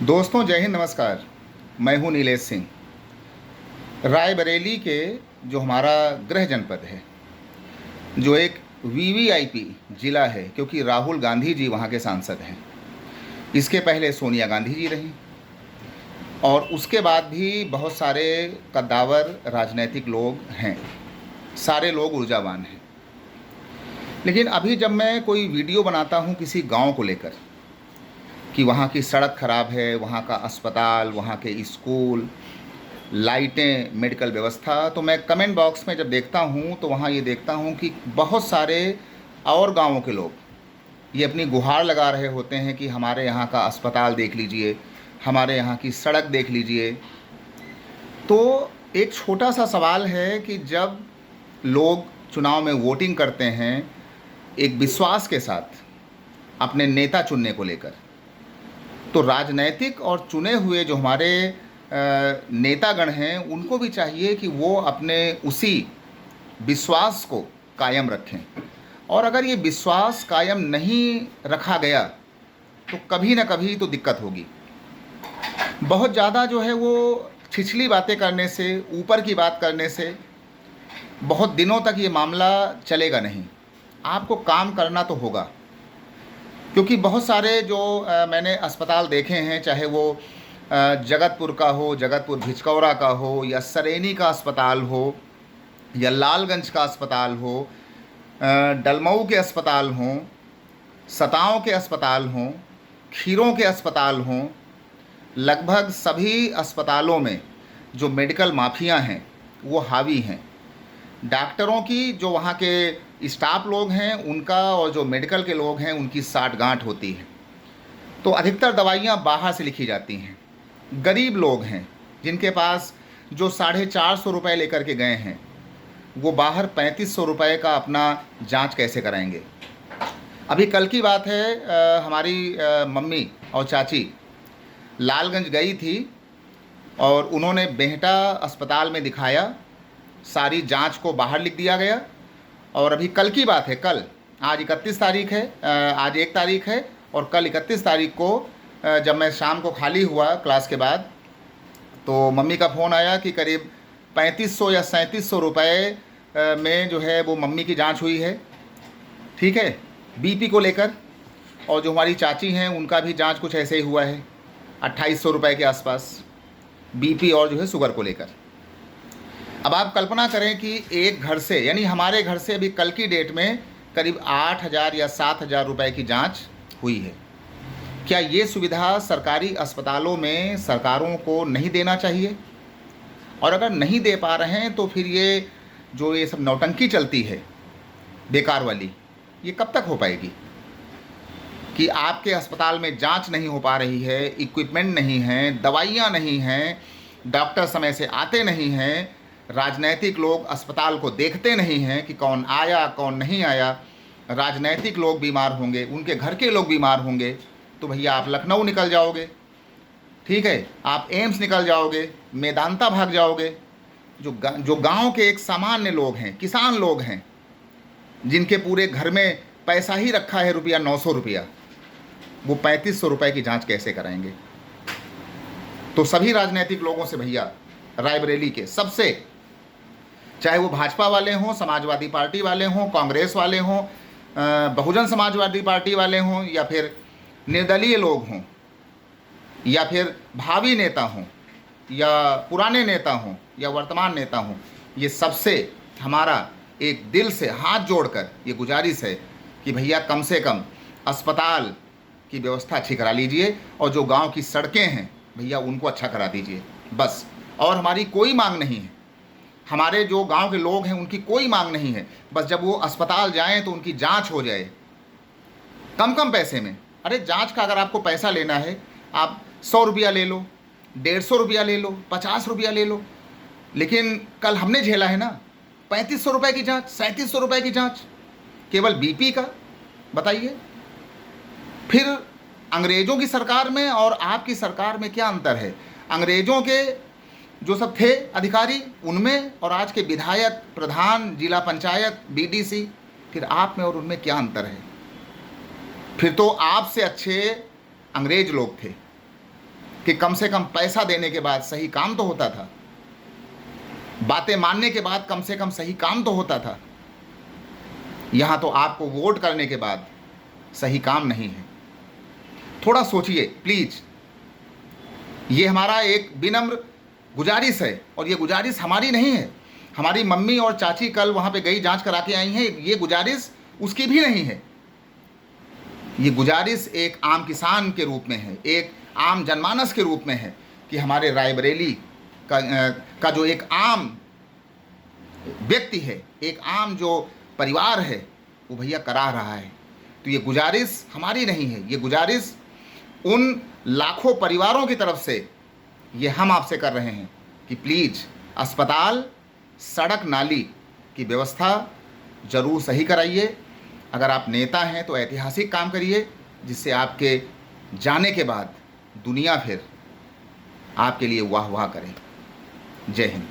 दोस्तों जय हिंद, नमस्कार। मैं हूं नीलेश सिंह। रायबरेली के जो हमारा गृह जनपद है, जो एक वीवीआईपी ज़िला है, क्योंकि राहुल गांधी जी वहां के सांसद हैं। इसके पहले सोनिया गांधी जी रहीं, और उसके बाद भी बहुत सारे कद्दावर राजनीतिक लोग हैं। सारे लोग ऊर्जावान हैं। लेकिन अभी जब मैं कोई वीडियो बनाता हूं किसी गांव को लेकर कि वहाँ की सड़क ख़राब है, वहाँ का अस्पताल, वहाँ के स्कूल, लाइटें, मेडिकल व्यवस्था, तो मैं कमेंट बॉक्स में जब देखता हूँ तो वहाँ ये देखता हूँ कि बहुत सारे और गांवों के लोग ये अपनी गुहार लगा रहे होते हैं कि हमारे यहाँ का अस्पताल देख लीजिए, हमारे यहाँ की सड़क देख लीजिए। तो एक छोटा सा सवाल है कि जब लोग चुनाव में वोटिंग करते हैं एक विश्वास के साथ अपने नेता चुनने को लेकर, तो राजनैतिक और चुने हुए जो हमारे नेतागण हैं उनको भी चाहिए कि वो अपने उसी विश्वास को कायम रखें। और अगर ये विश्वास कायम नहीं रखा गया तो कभी ना कभी तो दिक्कत होगी। बहुत ज़्यादा जो है वो छिछली बातें करने से, ऊपर की बात करने से बहुत दिनों तक ये मामला चलेगा नहीं। आपको काम करना तो होगा, क्योंकि बहुत सारे जो मैंने अस्पताल देखे हैं, चाहे वो जगतपुर का हो, जगतपुर भिचकौरा का हो, या सरेनी का अस्पताल हो, या लालगंज का अस्पताल हो, डलमऊ के अस्पताल हों, सताओं के अस्पताल हों, खीरों के अस्पताल हों, लगभग सभी अस्पतालों में जो मेडिकल माफिया हैं वो हावी हैं। डॉक्टरों की जो वहाँ के स्टाफ लोग हैं उनका, और जो मेडिकल के लोग हैं उनकी साठगांठ होती है। तो अधिकतर दवाइयाँ बाहर से लिखी जाती हैं। गरीब लोग हैं जिनके पास जो 450 रुपये लेकर के गए हैं, वो बाहर 3500 रुपये का अपना जांच कैसे कराएंगे। अभी कल की बात है, हमारी मम्मी और चाची लालगंज गई थी और उन्होंने बेहटा अस्पताल में दिखाया। सारी जांच को बाहर लिख दिया गया। और अभी कल की बात है, कल, आज 31 तारीख है, आज 1 तारीख है, और कल 31 तारीख को जब मैं शाम को खाली हुआ क्लास के बाद, तो मम्मी का फ़ोन आया कि करीब 3500 या 3700 रुपये में जो है वो मम्मी की जांच हुई है। ठीक है, बीपी को लेकर। और जो हमारी चाची हैं उनका भी जांच कुछ ऐसे ही हुआ है, 2800 रुपये के आसपास, बीपी और जो है शुगर को लेकर। अब आप कल्पना करें कि एक घर से, यानी हमारे घर से अभी कल की डेट में करीब 8000 या 7000 रुपये की जांच हुई है। क्या ये सुविधा सरकारी अस्पतालों में सरकारों को नहीं देना चाहिए? और अगर नहीं दे पा रहे हैं तो फिर ये जो ये सब नौटंकी चलती है बेकार वाली, ये कब तक हो पाएगी? कि आपके अस्पताल में जांच नहीं हो पा रही है, इक्विपमेंट नहीं है, दवाइयाँ नहीं हैं, डॉक्टर समय से आते नहीं हैं, राजनैतिक लोग अस्पताल को देखते नहीं हैं कि कौन आया कौन नहीं आया। राजनैतिक लोग बीमार होंगे, उनके घर के लोग बीमार होंगे, तो भैया आप लखनऊ निकल जाओगे, ठीक है, आप एम्स निकल जाओगे, मेदांता भाग जाओगे। जो गांव के एक सामान्य लोग हैं, किसान लोग हैं, जिनके पूरे घर में पैसा ही रखा है रुपया 900 रुपया, वो 3500 रुपये की जांच कैसे कराएंगे? तो सभी राजनीतिक लोगों से भैया, रायबरेली के सबसे, चाहे वो भाजपा वाले हों, समाजवादी पार्टी वाले हों, कांग्रेस वाले हों, बहुजन समाजवादी पार्टी वाले हों, या फिर निर्दलीय लोग हों, या फिर भावी नेता हों, या पुराने नेता हों, या वर्तमान नेता हों, ये सबसे हमारा एक दिल से हाथ जोड़कर ये गुजारिश है कि भैया कम से कम अस्पताल की व्यवस्था अच्छी करा लीजिए, और जो गांव की सड़कें हैं भैया उनको अच्छा करा दीजिए, बस। और हमारी कोई मांग नहीं है, हमारे जो गांव के लोग हैं उनकी कोई मांग नहीं है, बस जब वो अस्पताल जाएं तो उनकी जांच हो जाए कम कम पैसे में। अरे जांच का अगर आपको पैसा लेना है, आप 100 रुपया ले लो, 150 रुपया ले लो, 50 रुपया ले लो, लेकिन कल हमने झेला है ना 3500 रुपये की जांच, 3700 रुपये की जांच केवल बीपी का। बताइए, फिर अंग्रेज़ों की सरकार में और आपकी सरकार में क्या अंतर है? अंग्रेज़ों के जो सब थे अधिकारी उनमें, और आज के विधायक, प्रधान, जिला पंचायत, बीडीसी, फिर आप में और उनमें क्या अंतर है? फिर तो आपसे अच्छे अंग्रेज लोग थे। कि कम से कम पैसा देने के बाद सही काम तो होता था, बातें मानने के बाद कम से कम सही काम तो होता था। यहाँ तो आपको वोट करने के बाद सही काम नहीं है। थोड़ा सोचिए प्लीज़। ये हमारा एक विनम्र गुजारिश है, और ये गुजारिश हमारी नहीं है। हमारी मम्मी और चाची कल वहाँ पे गई, जांच करा के आई हैं। ये गुजारिश उसकी भी नहीं है। ये गुजारिश एक आम किसान के रूप में है, एक आम जनमानस के रूप में है कि हमारे रायबरेली का जो एक आम व्यक्ति है, एक आम जो परिवार है, वो भैया करा रहा है। तो ये गुजारिश हमारी नहीं है, ये गुजारिश उन लाखों परिवारों की तरफ से ये हम आपसे कर रहे हैं कि प्लीज़ अस्पताल, सड़क, नाली की व्यवस्था ज़रूर सही कराइए। अगर आप नेता हैं तो ऐतिहासिक काम करिए, जिससे आपके जाने के बाद दुनिया फिर आपके लिए वाह वाह करे। जय हिंद।